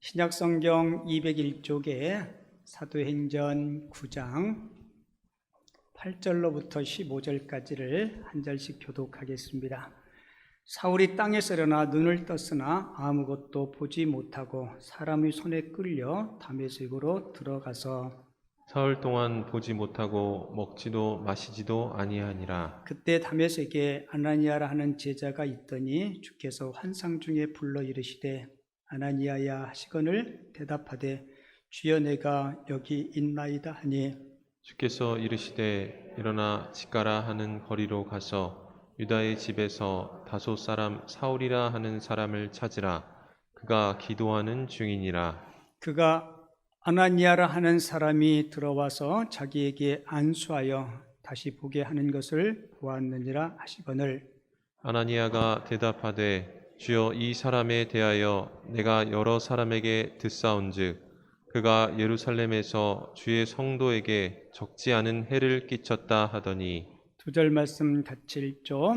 신약성경 201쪽에 사도행전 9장 8절로부터 15절까지를 한 절씩 교독하겠습니다. 사울이 땅에서 일어나 눈을 떴으나 아무것도 보지 못하고 사람의 손에 끌려 다메섹으로 들어가서 사흘 동안 보지 못하고 먹지도 마시지도 아니하니라. 그때 다메섹에 아나니아라 하는 제자가 있더니 주께서 환상 중에 불러 이르시되 아나니아야 하시거늘 대답하되 주여 내가 여기 있나이다 하니 주께서 이르시되 일어나 지가라 하는 거리로 가서 유다의 집에서 다소 사람 사울이라 하는 사람을 찾으라. 그가 기도하는 중이니라. 그가 아나니아라 하는 사람이 들어와서 자기에게 안수하여 다시 보게 하는 것을 보았느니라 하시거늘 아나니아가 대답하되 주여 이 사람에 대하여 내가 여러 사람에게 듣사온즉 그가 예루살렘에서 주의 성도에게 적지 않은 해를 끼쳤다 하더니. 두 절 말씀 같이 읽죠.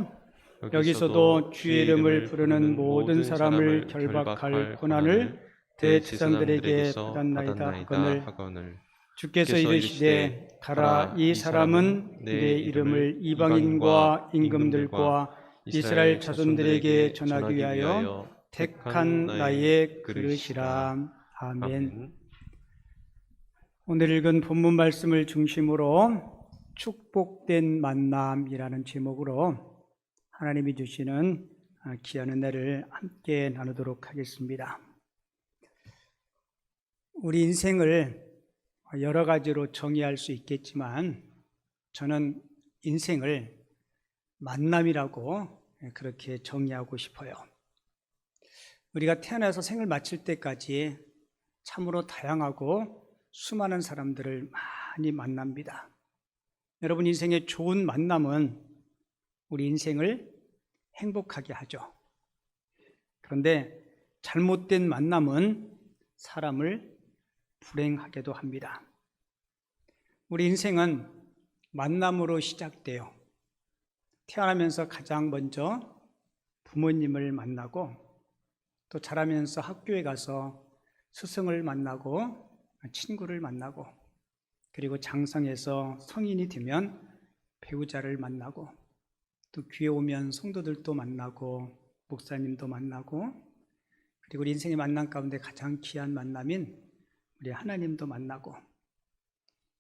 여기서도 주의 이름을 부르는 모든 사람을 결박할 권한을 대제사장들에게 받았나이다 하거늘 주께서 이르시되 가라 이 사람은 내 이름을 이방인과 임금들과 이스라엘 자손들에게 전하기 위하여 택한 나의 그릇이라. 아멘. 오늘 읽은 본문 말씀을 중심으로 축복된 만남이라는 제목으로 하나님이 주시는 귀한 은혜를 함께 나누도록 하겠습니다. 우리 인생을 여러 가지로 정의할 수 있겠지만 저는 인생을 만남이라고 그렇게 정의하고 싶어요. 우리가 태어나서 생을 마칠 때까지 참으로 다양하고 수많은 사람들을 많이 만납니다. 여러분 인생의 좋은 만남은 우리 인생을 행복하게 하죠. 그런데 잘못된 만남은 사람을 불행하게도 합니다. 우리 인생은 만남으로 시작돼요. 태어나면서 가장 먼저 부모님을 만나고 또 자라면서 학교에 가서 스승을 만나고 친구를 만나고 그리고 장성해서 성인이 되면 배우자를 만나고 또 교회 오면 성도들도 만나고 목사님도 만나고 그리고 우리 인생의 만남 가운데 가장 귀한 만남인 우리 하나님도 만나고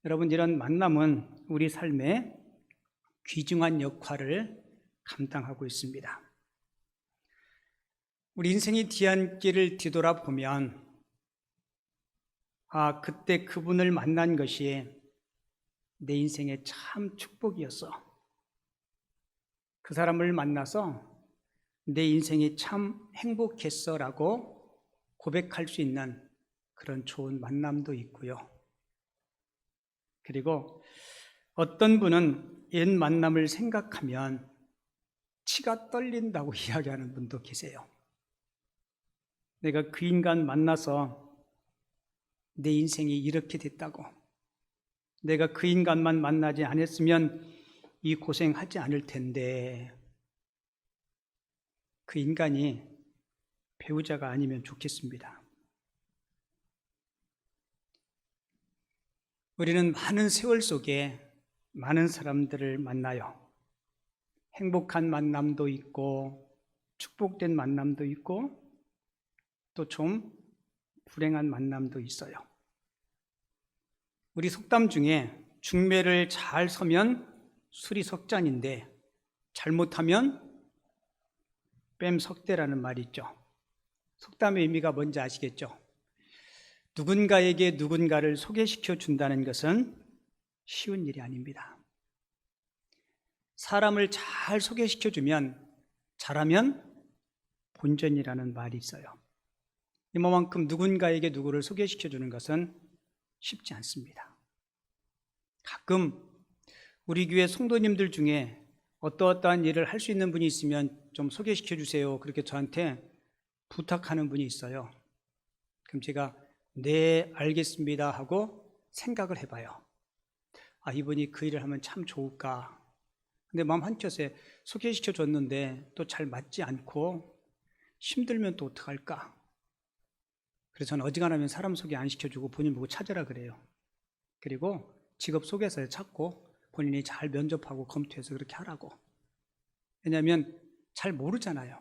여러분 이런 만남은 우리 삶에 귀중한 역할을 감당하고 있습니다. 우리 인생의 뒤안길을 뒤돌아보면 그때 그분을 만난 것이 내 인생의 참 축복이었어. 그 사람을 만나서 내 인생이 참 행복했어 라고 고백할 수 있는 그런 좋은 만남도 있고요. 그리고 어떤 분은 옛 만남을 생각하면 치가 떨린다고 이야기하는 분도 계세요. 내가 그 인간 만나서 내 인생이 이렇게 됐다고, 내가 그 인간만 만나지 않았으면 이 고생하지 않을 텐데 그 인간이 배우자가 아니면 좋겠습니다. 우리는 많은 세월 속에 많은 사람들을 만나요. 행복한 만남도 있고 축복된 만남도 있고 또 좀 불행한 만남도 있어요. 우리 속담 중에 중매를 잘 서면 술이 석잔인데 잘못하면 뺨석대라는 말이 있죠. 속담의 의미가 뭔지 아시겠죠? 누군가에게 누군가를 소개시켜 준다는 것은 쉬운 일이 아닙니다. 사람을 잘 소개시켜 주면 잘하면 본전이라는 말이 있어요. 이만큼 누군가에게 누구를 소개시켜 주는 것은 쉽지 않습니다. 가끔 우리 교회 성도님들 중에 어떠한 일을 할 수 있는 분이 있으면 좀 소개시켜 주세요. 그렇게 저한테 부탁하는 분이 있어요. 그럼 제가 네, 알겠습니다 하고 생각을 해봐요. 이분이 그 일을 하면 참 좋을까. 근데 마음 한켠에 소개시켜 줬는데 또 잘 맞지 않고 힘들면 또 어떡할까. 그래서 저는 어지간하면 사람 소개 안 시켜주고 본인 보고 찾으라 그래요. 그리고 직업 소개서에 찾고 본인이 잘 면접하고 검토해서 그렇게 하라고. 왜냐하면 잘 모르잖아요.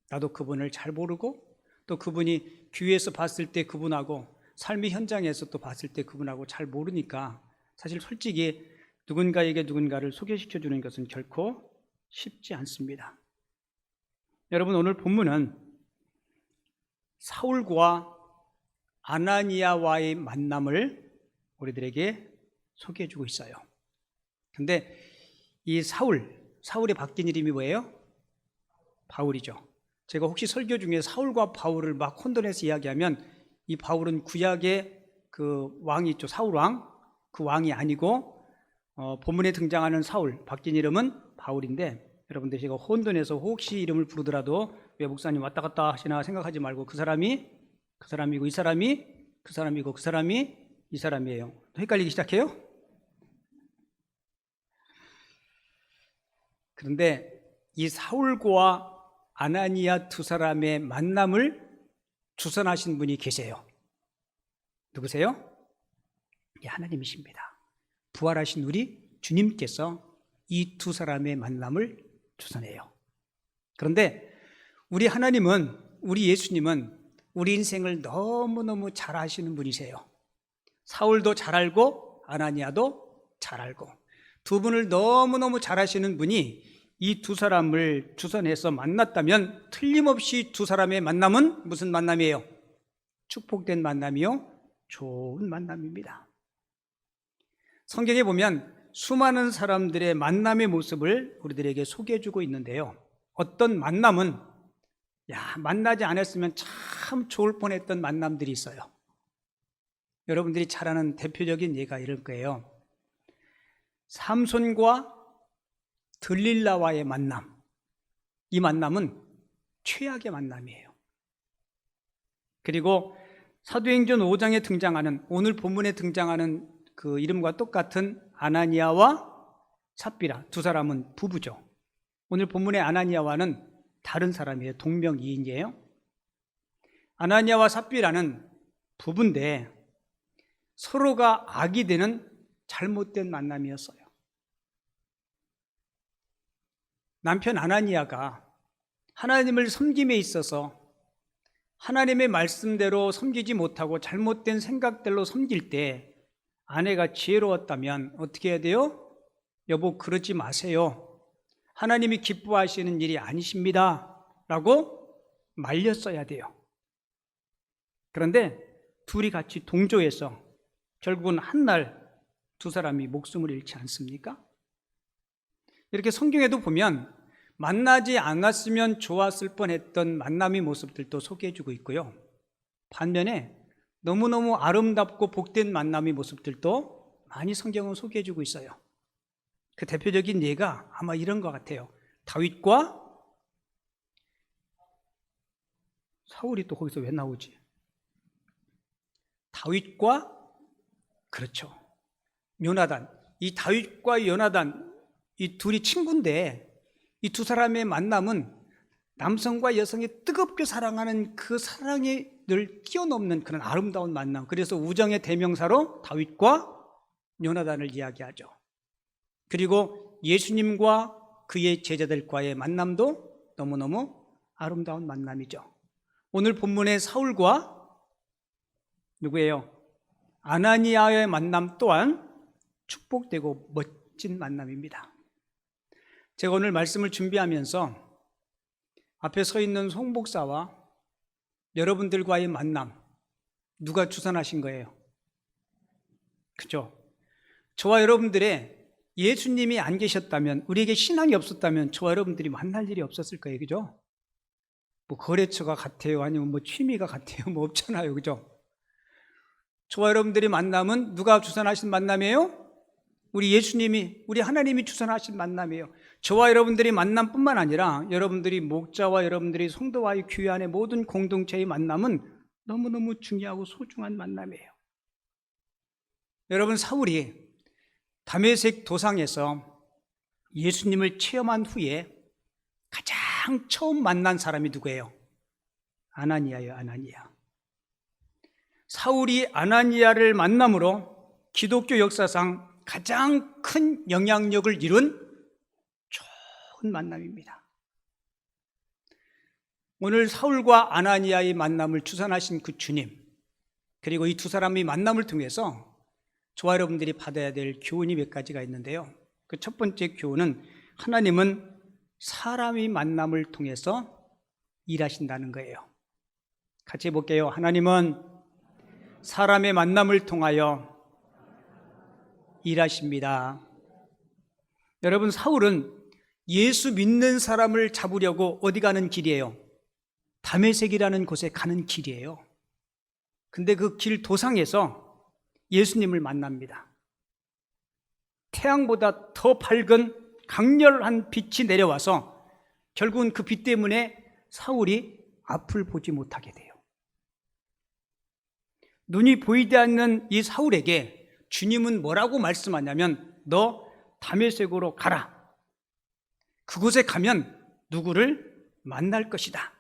나도 그분을 잘 모르고 또 그분이 교회에서 봤을 때 그분하고 삶의 현장에서 또 봤을 때 그분하고 잘 모르니까 사실 솔직히 누군가에게 누군가를 소개시켜주는 것은 결코 쉽지 않습니다. 여러분, 오늘 본문은 사울과 아나니아와의 만남을 우리들에게 소개해주고 있어요. 근데 이 사울의 바뀐 이름이 뭐예요? 바울이죠. 제가 혹시 설교 중에 사울과 바울을 막 혼돈해서 이야기하면 이 바울은 구약의 그 왕이 있죠. 사울왕. 그 왕이 아니고 본문에 등장하는 사울, 바뀐 이름은 바울인데 여러분들 제가 혼돈해서 혹시 이름을 부르더라도 왜 목사님 왔다 갔다 하시나 생각하지 말고 그 사람이고 이 사람이 그 사람이고 그 사람이 이 사람이에요. 헷갈리기 시작해요? 그런데 이 사울과 아나니아 두 사람의 만남을 주선하신 분이 계세요. 누구세요? 하나님이십니다. 부활하신 우리 주님께서 이 두 사람의 만남을 주선해요. 그런데 우리 하나님은, 우리 예수님은 우리 인생을 너무너무 잘 아시는 분이세요. 사울도 잘 알고 아나니아도 잘 알고 두 분을 너무너무 잘 아시는 분이 이 두 사람을 주선해서 만났다면 틀림없이 두 사람의 만남은 무슨 만남이에요? 축복된 만남이요? 좋은 만남입니다. 성경에 보면 수많은 사람들의 만남의 모습을 우리들에게 소개해주고 있는데요. 어떤 만남은 만나지 않았으면 참 좋을 뻔했던 만남들이 있어요. 여러분들이 잘 아는 대표적인 예가 이럴 거예요. 삼손과 들릴라와의 만남. 이 만남은 최악의 만남이에요. 그리고 사도행전 5장에 등장하는, 오늘 본문에 등장하는 그 이름과 똑같은 아나니아와 삽비라, 두 사람은 부부죠. 오늘 본문의 아나니아와는 다른 사람이에요. 동명이인이에요. 아나니아와 삽비라는 부부인데 서로가 악이 되는 잘못된 만남이었어요. 남편 아나니아가 하나님을 섬김에 있어서 하나님의 말씀대로 섬기지 못하고 잘못된 생각대로 섬길 때 아내가 지혜로웠다면 어떻게 해야 돼요? 여보, 그러지 마세요. 하나님이 기뻐하시는 일이 아니십니다. 라고 말렸어야 돼요. 그런데 둘이 같이 동조해서 결국은 한 날 두 사람이 목숨을 잃지 않습니까? 이렇게 성경에도 보면 만나지 않았으면 좋았을 뻔했던 만남의 모습들도 소개해주고 있고요. 반면에 너무너무 아름답고 복된 만남의 모습들도 많이 성경은 소개해주고 있어요. 그 대표적인 예가 아마 이런 것 같아요. 다윗과 사울이 또 거기서 왜 나오지? 다윗과, 그렇죠, 요나단. 이 다윗과 요나단, 이 둘이 친구인데 이 두 사람의 만남은 남성과 여성이 뜨겁게 사랑하는 그 사랑이 늘 뛰어넘는 그런 아름다운 만남. 그래서 우정의 대명사로 다윗과 요나단을 이야기하죠. 그리고 예수님과 그의 제자들과의 만남도 너무너무 아름다운 만남이죠. 오늘 본문의 사울과 누구예요? 아나니아의 만남 또한 축복되고 멋진 만남입니다. 제가 오늘 말씀을 준비하면서 앞에 서 있는 송 목사와 여러분들과의 만남, 누가 주선하신 거예요? 그죠? 저와 여러분들의 예수님이 안 계셨다면, 우리에게 신앙이 없었다면 저와 여러분들이 만날 일이 없었을 거예요. 그죠? 뭐 거래처가 같아요? 아니면 뭐 취미가 같아요? 뭐 없잖아요. 그죠? 저와 여러분들이 만남은 누가 주선하신 만남이에요? 우리 예수님이, 우리 하나님이 주선하신 만남이에요. 저와 여러분들이 만남뿐만 아니라 여러분들이 목자와 여러분들이 성도와의 교회 안의 모든 공동체의 만남은 너무너무 중요하고 소중한 만남이에요. 여러분, 사울이 다메섹 도상에서 예수님을 체험한 후에 가장 처음 만난 사람이 누구예요? 아나니아예요. 아나니아. 사울이 아나니아를 만남으로 기독교 역사상 가장 큰 영향력을 이룬 좋은 만남입니다. 오늘 사울과 아나니아의 만남을 주선하신 그 주님, 그리고 이 두 사람의 만남을 통해서 저와 여러분들이 받아야 될 교훈이 몇 가지가 있는데요. 그 첫 번째 교훈은 하나님은 사람의 만남을 통해서 일하신다는 거예요. 같이 볼게요. 하나님은 사람의 만남을 통하여 일하십니다. 여러분, 사울은 예수 믿는 사람을 잡으려고 어디 가는 길이에요? 다메섹이라는 곳에 가는 길이에요. 근데 그 길 도상에서 예수님을 만납니다. 태양보다 더 밝은 강렬한 빛이 내려와서 결국은 그 빛 때문에 사울이 앞을 보지 못하게 돼요. 눈이 보이지 않는 이 사울에게 주님은 뭐라고 말씀하냐면, 너 다메섹으로 가라. 그곳에 가면 누구를 만날 것이다.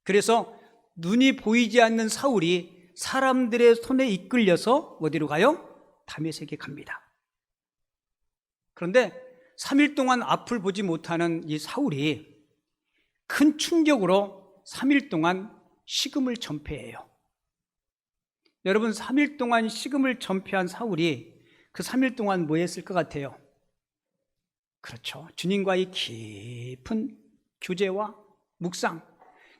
그래서 눈이 보이지 않는 사울이 사람들의 손에 이끌려서 어디로 가요? 다메섹에 갑니다. 그런데 3일 동안 앞을 보지 못하는 이 사울이 큰 충격으로 3일 동안 식음을 전폐해요. 여러분, 3일 동안 식음을 전폐한 사울이 그 3일 동안 뭐 했을 것 같아요? 그렇죠. 주님과의 깊은 교제와 묵상,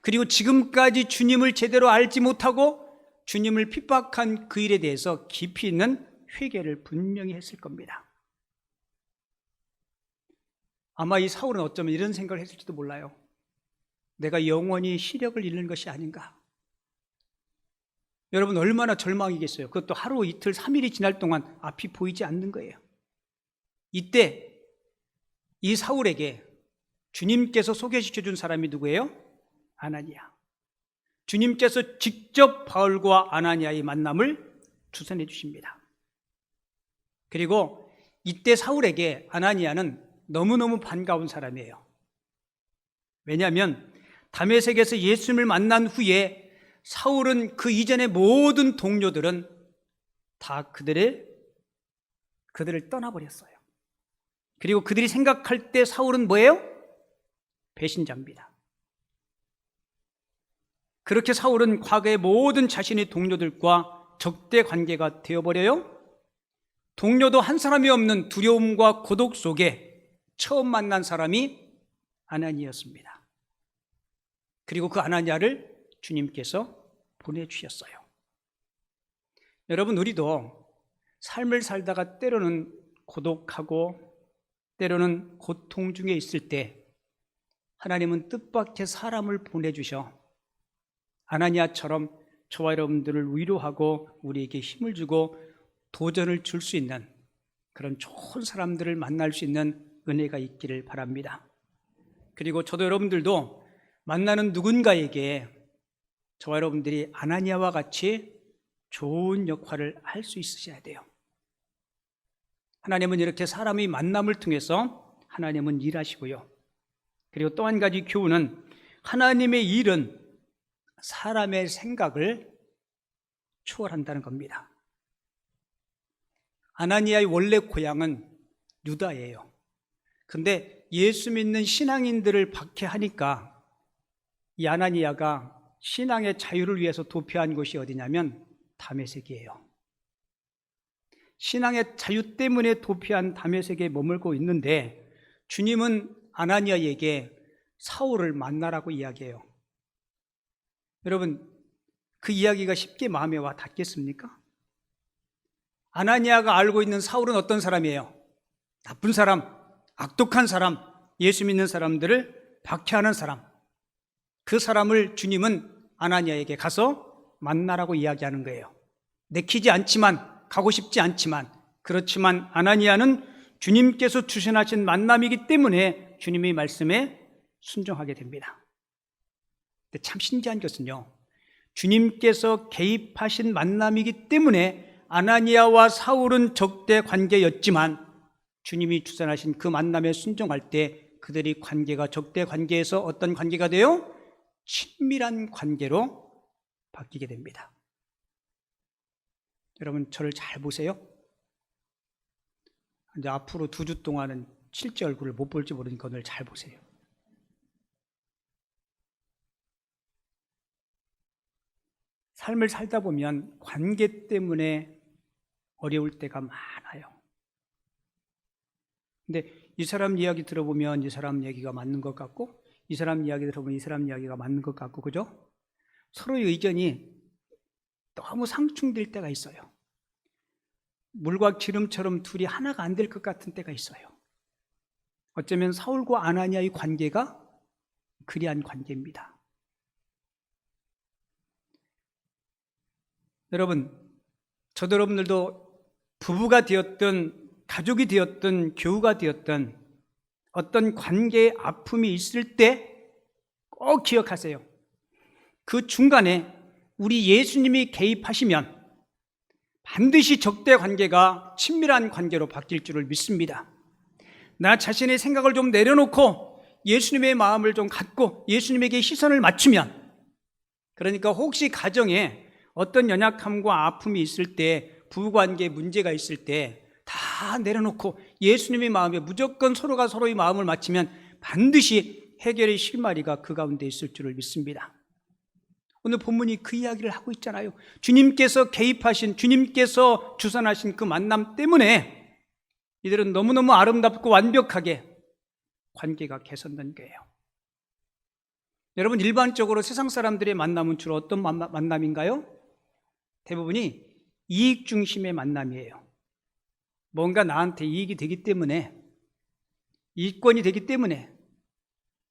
그리고 지금까지 주님을 제대로 알지 못하고 주님을 핍박한 그 일에 대해서 깊이 있는 회개를 분명히 했을 겁니다. 아마 이 사울은 어쩌면 이런 생각을 했을지도 몰라요. 내가 영원히 시력을 잃는 것이 아닌가. 여러분, 얼마나 절망이겠어요. 그것도 하루 이틀 3일이 지날 동안 앞이 보이지 않는 거예요. 이때 이 사울에게 주님께서 소개시켜 준 사람이 누구예요? 아나니아. 주님께서 직접 바울과 아나니아의 만남을 주선해 주십니다. 그리고 이때 사울에게 아나니아는 너무너무 반가운 사람이에요. 왜냐하면 다메섹에서 예수님을 만난 후에 사울은 그 이전의 모든 동료들은 다 그들을 떠나버렸어요. 그리고 그들이 생각할 때 사울은 뭐예요? 배신자입니다. 그렇게 사울은 과거의 모든 자신의 동료들과 적대 관계가 되어버려요. 동료도 한 사람이 없는 두려움과 고독 속에 처음 만난 사람이 아나니아였습니다. 그리고 그 아나니아를 주님께서 보내주셨어요. 여러분, 우리도 삶을 살다가 때로는 고독하고 때로는 고통 중에 있을 때 하나님은 뜻밖의 사람을 보내주셔 아나니아처럼 저와 여러분들을 위로하고 우리에게 힘을 주고 도전을 줄 수 있는 그런 좋은 사람들을 만날 수 있는 은혜가 있기를 바랍니다. 그리고 저도 여러분들도 만나는 누군가에게 저와 여러분들이 아나니아와 같이 좋은 역할을 할 수 있으셔야 돼요. 하나님은 이렇게 사람의 만남을 통해서 하나님은 일하시고요. 그리고 또 한 가지 교훈은 하나님의 일은 사람의 생각을 초월한다는 겁니다. 아나니아의 원래 고향은 유다예요. 근데 예수 믿는 신앙인들을 박해하니까 이 아나니아가 신앙의 자유를 위해서 도피한 곳이 어디냐면 다메섹이에요. 신앙의 자유 때문에 도피한 다메섹에 머물고 있는데 주님은 아나니아에게 사울을 만나라고 이야기해요. 여러분, 그 이야기가 쉽게 마음에 와 닿겠습니까? 아나니아가 알고 있는 사울은 어떤 사람이에요? 나쁜 사람, 악독한 사람, 예수 믿는 사람들을 박해하는 사람. 그 사람을 주님은 아나니아에게 가서 만나라고 이야기하는 거예요. 내키지 않지만, 가고 싶지 않지만, 그렇지만 아나니아는 주님께서 주선하신 만남이기 때문에 주님의 말씀에 순종하게 됩니다. 근데 참 신기한 것은요, 주님께서 개입하신 만남이기 때문에 아나니아와 사울은 적대 관계였지만 주님이 주선하신 그 만남에 순종할 때 그들의 관계가 적대 관계에서 어떤 관계가 돼요? 친밀한 관계로 바뀌게 됩니다. 여러분 저를 잘 보세요. 이제 앞으로 2주 동안은 실제 얼굴을 못 볼지 모르니까 오늘 잘 보세요. 삶을 살다 보면 관계 때문에 어려울 때가 많아요. 근데 이 사람 이야기 들어보면 이 사람 얘기가 맞는 것 같고, 이 사람 이야기 들어보면 이 사람 이야기가 맞는 것 같고, 그죠? 서로의 의견이 너무 상충될 때가 있어요. 물과 기름처럼 둘이 하나가 안 될 것 같은 때가 있어요. 어쩌면 사울과 아나니아의 관계가 그리한 관계입니다. 여러분, 저도 여러분들도 부부가 되었든 가족이 되었든 교우가 되었든 어떤 관계에 아픔이 있을 때 꼭 기억하세요. 그 중간에 우리 예수님이 개입하시면 반드시 적대 관계가 친밀한 관계로 바뀔 줄을 믿습니다. 나 자신의 생각을 좀 내려놓고 예수님의 마음을 좀 갖고 예수님에게 시선을 맞추면, 그러니까 혹시 가정에 어떤 연약함과 아픔이 있을 때, 부부관계에 문제가 있을 때 다 내려놓고 예수님의 마음에 무조건 서로가 서로의 마음을 맞추면 반드시 해결의 실마리가 그 가운데 있을 줄을 믿습니다. 오늘 본문이 그 이야기를 하고 있잖아요. 주님께서 개입하신, 주님께서 주선하신 그 만남 때문에 이들은 너무너무 아름답고 완벽하게 관계가 개선된 거예요. 여러분, 일반적으로 세상 사람들의 만남은 주로 어떤 만남인가요? 대부분이 이익 중심의 만남이에요. 뭔가 나한테 이익이 되기 때문에, 이권이 되기 때문에.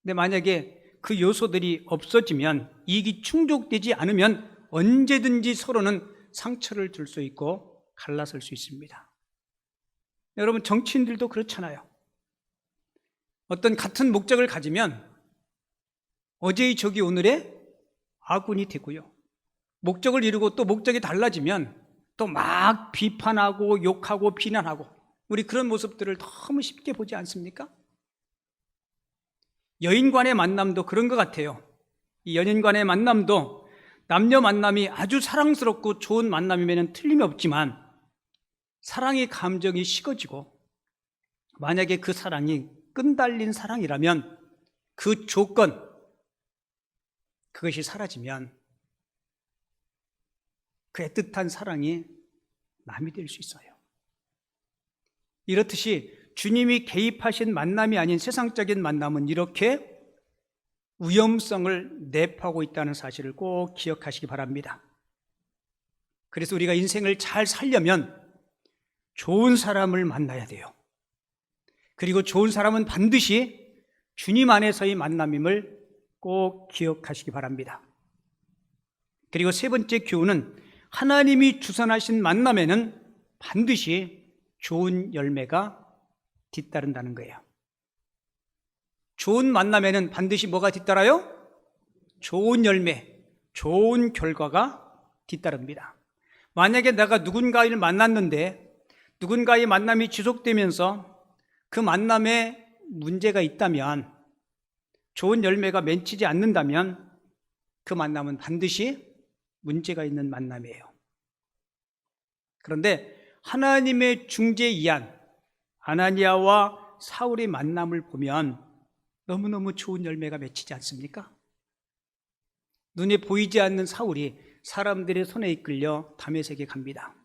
근데 만약에 그 요소들이 없어지면, 이익이 충족되지 않으면 언제든지 서로는 상처를 줄 수 있고 갈라설 수 있습니다. 여러분, 정치인들도 그렇잖아요. 어떤 같은 목적을 가지면 어제의 적이 오늘의 아군이 되고요, 목적을 이루고 또 목적이 달라지면 또 막 비판하고 욕하고 비난하고, 우리 그런 모습들을 너무 쉽게 보지 않습니까? 여인 간의 만남도 그런 것 같아요. 이 연인 간의 만남도 남녀 만남이 아주 사랑스럽고 좋은 만남이면 틀림이 없지만, 사랑의 감정이 식어지고 만약에 그 사랑이 끈달린 사랑이라면 그 조건, 그것이 사라지면 그 애틋한 사랑이 남이 될 수 있어요. 이렇듯이 주님이 개입하신 만남이 아닌 세상적인 만남은 이렇게 위험성을 내포하고 있다는 사실을 꼭 기억하시기 바랍니다. 그래서 우리가 인생을 잘 살려면 좋은 사람을 만나야 돼요. 그리고 좋은 사람은 반드시 주님 안에서의 만남임을 꼭 기억하시기 바랍니다. 그리고 세 번째 교훈은, 하나님이 주선하신 만남에는 반드시 좋은 열매가 뒤따른다는 거예요. 좋은 만남에는 반드시 뭐가 뒤따라요? 좋은 열매, 좋은 결과가 뒤따릅니다. 만약에 내가 누군가를 만났는데 누군가의 만남이 지속되면서 그 만남에 문제가 있다면, 좋은 열매가 맺히지 않는다면 그 만남은 반드시 문제가 있는 만남이에요. 그런데 하나님의 중재이한 아나니아와 사울의 만남을 보면 너무너무 좋은 열매가 맺히지 않습니까? 눈에 보이지 않는 사울이 사람들의 손에 이끌려 다메섹에 갑니다.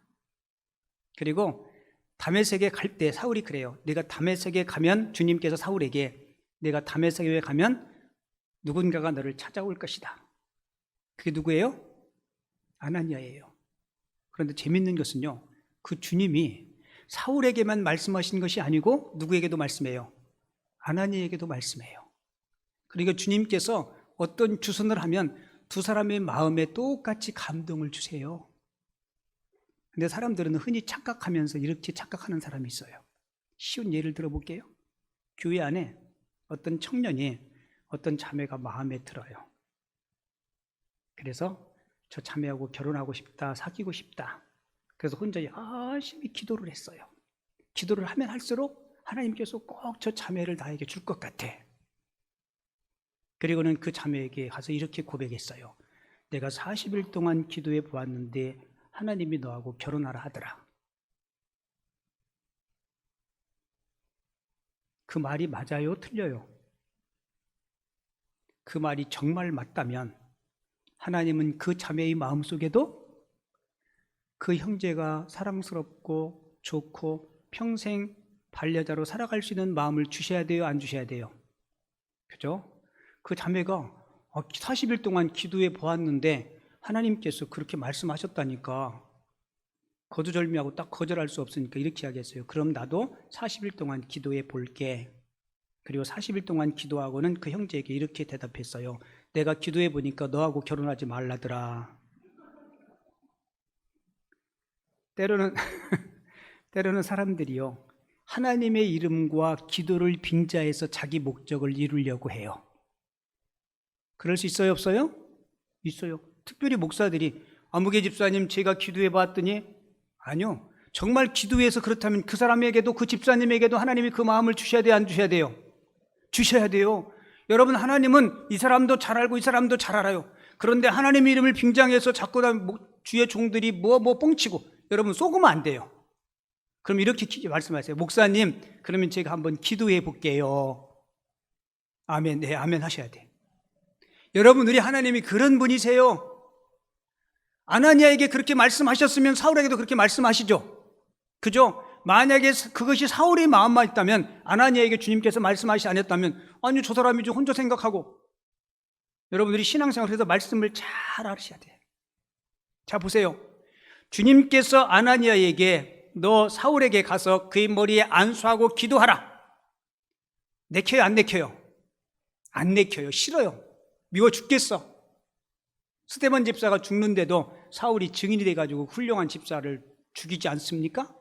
그리고 다메섹에 갈 때 사울이 그래요. 내가 다메섹에 가면, 주님께서 사울에게 내가 다메섹에 가면 누군가가 너를 찾아올 것이다. 그게 누구예요? 아나니아예요. 그런데 재밌는 것은요, 그 주님이 사울에게만 말씀하신 것이 아니고 누구에게도 말씀해요? 아나니아에게도 말씀해요. 그러니까 주님께서 어떤 주선을 하면 두 사람의 마음에 똑같이 감동을 주세요. 근데 사람들은 흔히 착각하면서 이렇게 착각하는 사람이 있어요. 쉬운 예를 들어볼게요. 교회 안에 어떤 청년이 어떤 자매가 마음에 들어요. 그래서 저 자매하고 결혼하고 싶다, 사귀고 싶다. 그래서 혼자 열심히 기도를 했어요. 기도를 하면 할수록 하나님께서 꼭 저 자매를 나에게 줄 것 같아. 그리고는 그 자매에게 가서 이렇게 고백했어요. 내가 40일 동안 기도해 보았는데 하나님이 너하고 결혼하라 하더라. 그 말이 맞아요? 틀려요? 그 말이 정말 맞다면 하나님은 그 자매의 마음속에도 그 형제가 사랑스럽고 좋고 평생 반려자로 살아갈 수 있는 마음을 주셔야 돼요? 안 주셔야 돼요? 그죠? 그 자매가 40일 동안 기도해 보았는데 하나님께서 그렇게 말씀하셨다니까 거두절미하고 딱 거절할 수 없으니까 이렇게 이야기했어요. 그럼 나도 40일 동안 기도해 볼게. 그리고 40일 동안 기도하고는 그 형제에게 이렇게 대답했어요. 내가 기도해 보니까 너하고 결혼하지 말라더라. 때로는 때로는 사람들이요, 하나님의 이름과 기도를 빙자해서 자기 목적을 이루려고 해요. 그럴 수 있어요, 없어요? 있어요. 특별히 목사들이 아무개 집사님 제가 기도해 봤더니 아니요. 정말 기도해서 그렇다면 그 사람에게도 그 집사님에게도 하나님이 그 마음을 주셔야 돼요, 안 주셔야 돼요? 주셔야 돼요. 여러분, 하나님은 이 사람도 잘 알고 이 사람도 잘 알아요. 그런데 하나님의 이름을 빙장해서 자꾸 주의 종들이 뭐 뻥치고 여러분 속으면 안 돼요. 그럼 이렇게 말씀하세요. 목사님, 그러면 제가 한번 기도해 볼게요. 아멘. 네, 아멘 하셔야 돼. 여러분, 우리 하나님이 그런 분이세요. 아나니아에게 그렇게 말씀하셨으면 사울에게도 그렇게 말씀하시죠. 그죠? 만약에 그것이 사울의 마음만 있다면, 아나니아에게 주님께서 말씀하시지 않았다면, 아니 저 사람이 좀 혼자 생각하고. 여러분들이 신앙생활에서 말씀을 잘 아셔야 돼요. 자, 보세요. 주님께서 아나니아에게 너 사울에게 가서 그의 머리에 안수하고 기도하라. 내켜요, 안 내켜요? 안 내켜요. 싫어요. 미워 죽겠어. 스데반 집사가 죽는데도 사울이 증인이 돼가지고 훌륭한 집사를 죽이지 않습니까?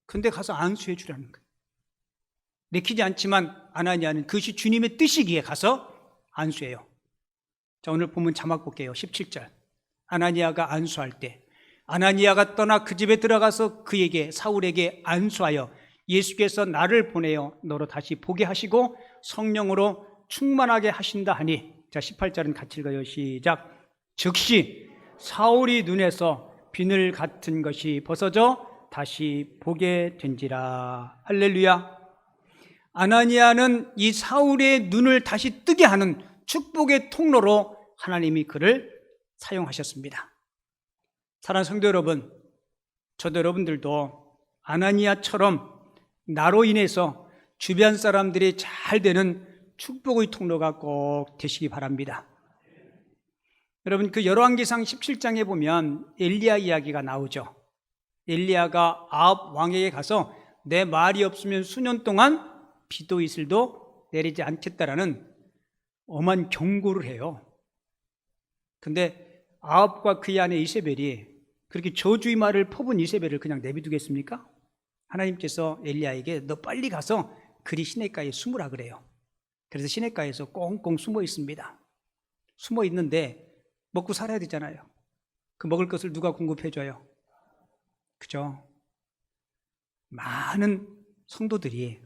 근데 가서 안수해 주라는 거예요. 내키지 않지만 아나니아는 그것이 주님의 뜻이기에 가서 안수해요. 자, 오늘 본문 자막 볼게요. 17절. 아나니아가 안수할 때 아나니아가 떠나 그 집에 들어가서 그에게 사울에게 안수하여 예수께서 나를 보내어 너로 다시 보게 하시고 성령으로 충만하게 하신다 하니. 자, 18절은 같이 읽어요. 시작. 즉시 사울이 눈에서 비늘 같은 것이 벗어져 다시 보게 된지라. 할렐루야. 아나니아는 이 사울의 눈을 다시 뜨게 하는 축복의 통로로 하나님이 그를 사용하셨습니다. 사랑하는 성도 여러분, 저도 여러분들도 아나니아처럼 나로 인해서 주변 사람들이 잘 되는 축복의 통로가 꼭 되시기 바랍니다. 여러분, 그 열왕기상 17장에 보면 엘리야 이야기가 나오죠. 엘리야가 아합 왕에게 가서 내 말이 없으면 수년 동안 비도 이슬도 내리지 않겠다라는 엄한 경고를 해요. 근데 아합과 그의 아내 이세벨이 그렇게 저주의 말을 퍼본 이세벨을 그냥 내비두겠습니까? 하나님께서 엘리야에게 너 빨리 가서 그리 시냇가에 숨으라 그래요. 그래서 시냇가에서 꽁꽁 숨어 있습니다. 숨어 있는데 먹고 살아야 되잖아요. 그 먹을 것을 누가 공급해줘요? 그죠? 많은 성도들이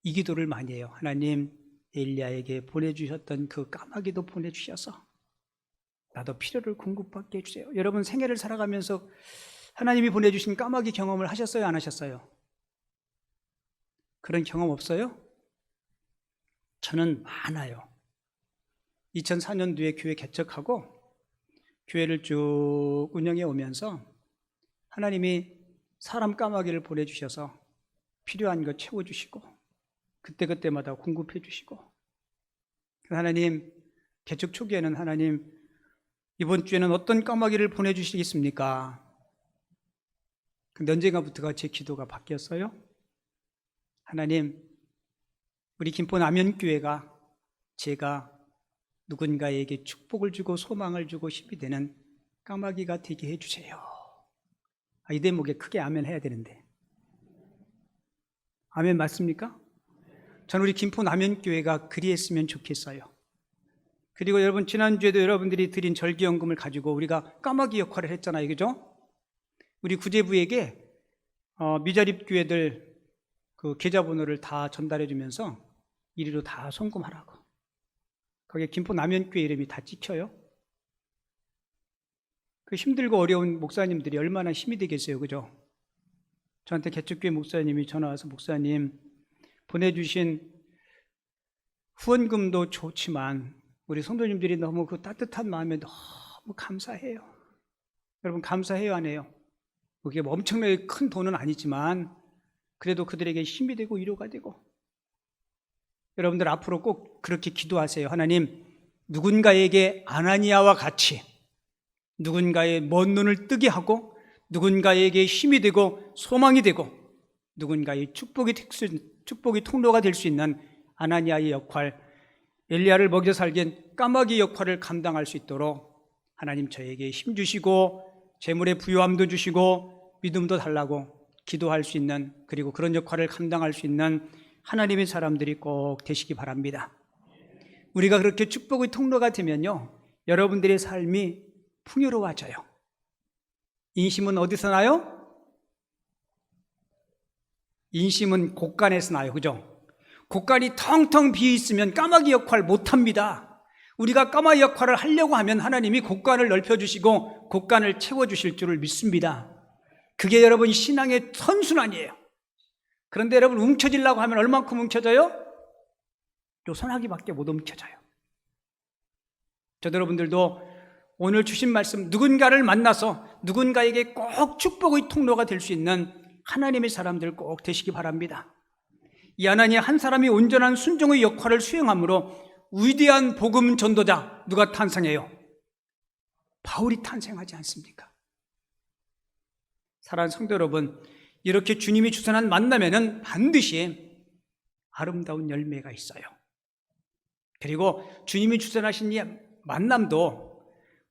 이 기도를 많이 해요. 하나님, 엘리야에게 보내주셨던 그 까마귀도 보내주셔서 나도 필요를 공급받게 해주세요. 여러분, 생애를 살아가면서 하나님이 보내주신 까마귀 경험을 하셨어요, 안 하셨어요? 그런 경험 없어요? 저는 많아요. 2004년도에 교회 개척하고 교회를 쭉 운영해 오면서 하나님이 사람 까마귀를 보내주셔서 필요한 거 채워주시고 그때그때마다 공급해 주시고, 하나님, 개척 초기에는 하나님 이번 주에는 어떤 까마귀를 보내주시겠습니까? 근데 언젠가부터가 제 기도가 바뀌었어요. 하나님, 우리 김포 남현교회가 제가 누군가에게 축복을 주고 소망을 주고 힘이 되는 까마귀가 되게 해주세요. 이 대목에 크게 아멘 해야 되는데. 아멘 맞습니까? 저는 우리 김포 남현교회가 그리했으면 좋겠어요. 그리고 여러분, 지난주에도 여러분들이 드린 절기연금을 가지고 우리가 까마귀 역할을 했잖아요. 그죠? 우리 구제부에게 미자립 교회들 그 계좌번호를 다 전달해 주면서 이리로 다 송금하라고. 거기에 김포 남현교회 이름이 다 찍혀요. 그 힘들고 어려운 목사님들이 얼마나 힘이 되겠어요, 그죠? 저한테 개척교회 목사님이 전화 와서 목사님 보내주신 후원금도 좋지만 우리 성도님들이 너무 그 따뜻한 마음에 너무 감사해요. 여러분 감사해요, 안 해요? 그게 뭐 엄청나게 큰 돈은 아니지만 그래도 그들에게 힘이 되고 위로가 되고, 여러분들 앞으로 꼭 그렇게 기도하세요. 하나님, 누군가에게 아나니아와 같이 누군가의 먼 눈을 뜨게 하고 누군가에게 힘이 되고 소망이 되고 누군가의 축복의 통로가 될 수 있는 아나니아의 역할, 엘리야를 먹여 살긴 까마귀 역할을 감당할 수 있도록 하나님 저에게 힘 주시고 재물의 부유함도 주시고 믿음도 달라고 기도할 수 있는, 그리고 그런 역할을 감당할 수 있는 하나님의 사람들이 꼭 되시기 바랍니다. 우리가 그렇게 축복의 통로가 되면요, 여러분들의 삶이 풍요로워져요. 인심은 어디서 나요? 인심은 곳간에서 나요, 그죠? 곳간이 텅텅 비어 있으면 까마귀 역할 못합니다. 우리가 까마귀 역할을 하려고 하면 하나님이 곳간을 넓혀주시고 곳간을 채워주실 줄을 믿습니다. 그게 여러분 신앙의 선순환이에요. 그런데 여러분 움켜쥐려고 하면 얼만큼 움켜져요? 요 소나기밖에 못 움켜져요. 저도 여러분들도 오늘 주신 말씀, 누군가를 만나서 누군가에게 꼭 축복의 통로가 될 수 있는 하나님의 사람들 꼭 되시기 바랍니다. 이 아나니아 한 사람이 온전한 순종의 역할을 수행함으로 위대한 복음 전도자, 누가 탄생해요? 바울이 탄생하지 않습니까? 사랑하는 성도 여러분, 이렇게 주님이 주선한 만남에는 반드시 아름다운 열매가 있어요. 그리고 주님이 주선하신 이 만남도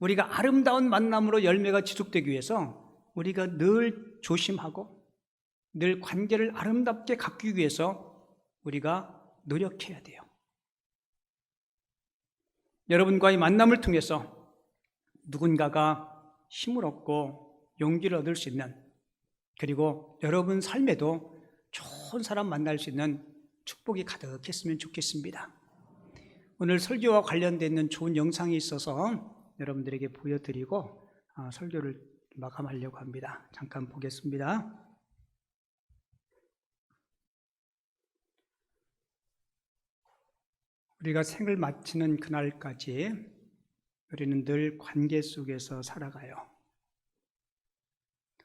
우리가 아름다운 만남으로 열매가 지속되기 위해서 우리가 늘 조심하고 늘 관계를 아름답게 갖기 위해서 우리가 노력해야 돼요. 여러분과의 만남을 통해서 누군가가 힘을 얻고 용기를 얻을 수 있는, 그리고 여러분 삶에도 좋은 사람 만날 수 있는 축복이 가득했으면 좋겠습니다. 오늘 설교와 관련되어 있는 좋은 영상이 있어서 여러분들에게 보여드리고 설교를 마감하려고 합니다. 잠깐 보겠습니다. 우리가 생을 마치는 그날까지 우리는 늘 관계 속에서 살아가요.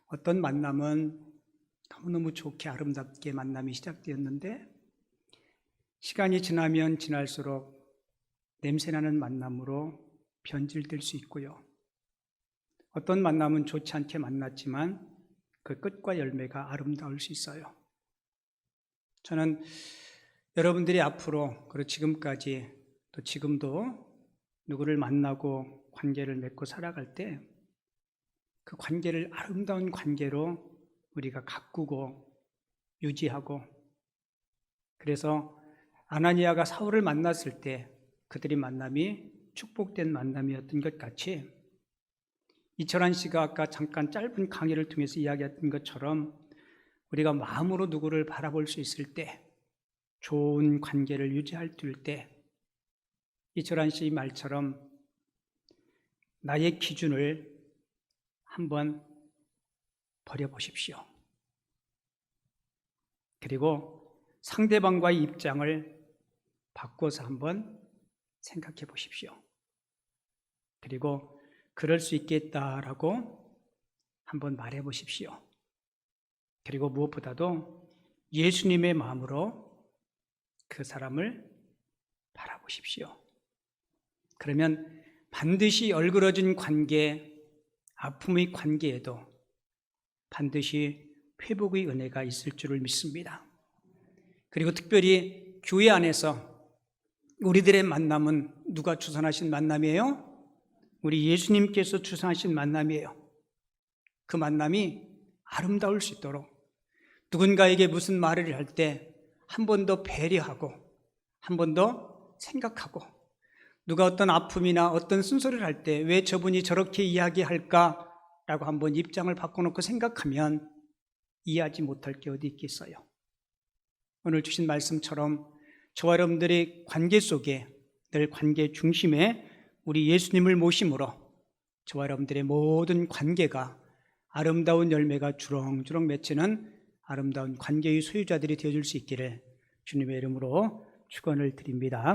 어떤 만남은 너무너무 좋게 아름답게 만남이 시작되었는데 시간이 지나면 지날수록 냄새나는 만남으로 변질될 수 있고요. 어떤 만남은 좋지 않게 만났지만 그 끝과 열매가 아름다울 수 있어요. 저는 여러분들이 앞으로 그리고 지금까지 또 지금도 누구를 만나고 관계를 맺고 살아갈 때 그 관계를 아름다운 관계로 우리가 가꾸고 유지하고, 그래서 아나니아가 사울을 만났을 때 그들의 만남이 축복된 만남이었던 것 같이 이철환 씨가 아까 잠깐 짧은 강의를 통해서 이야기했던 것처럼 우리가 마음으로 누구를 바라볼 수 있을 때, 좋은 관계를 유지할 때 이철환 씨 말처럼 나의 기준을 한번 버려보십시오. 그리고 상대방과의 입장을 바꿔서 한번 생각해 보십시오. 그리고 그럴 수 있겠다라고 한번 말해 보십시오. 그리고 무엇보다도 예수님의 마음으로 그 사람을 바라보십시오. 그러면 반드시 얼그러진 관계, 아픔의 관계에도 반드시 회복의 은혜가 있을 줄을 믿습니다. 그리고 특별히 교회 안에서 우리들의 만남은 누가 주선하신 만남이에요? 우리 예수님께서 주선하신 만남이에요. 그 만남이 아름다울 수 있도록 누군가에게 무슨 말을 할 때 한 번 더 배려하고 한 번 더 생각하고, 누가 어떤 아픔이나 어떤 쓴소리를 할 때 왜 저분이 저렇게 이야기할까라고 한번 입장을 바꿔놓고 생각하면 이해하지 못할 게 어디 있겠어요. 오늘 주신 말씀처럼 저와 여러분들의 관계 속에 늘 관계 중심에 우리 예수님을 모심으로 저와 여러분들의 모든 관계가 아름다운 열매가 주렁주렁 맺히는 아름다운 관계의 소유자들이 되어줄 수 있기를 주님의 이름으로 축원을 드립니다.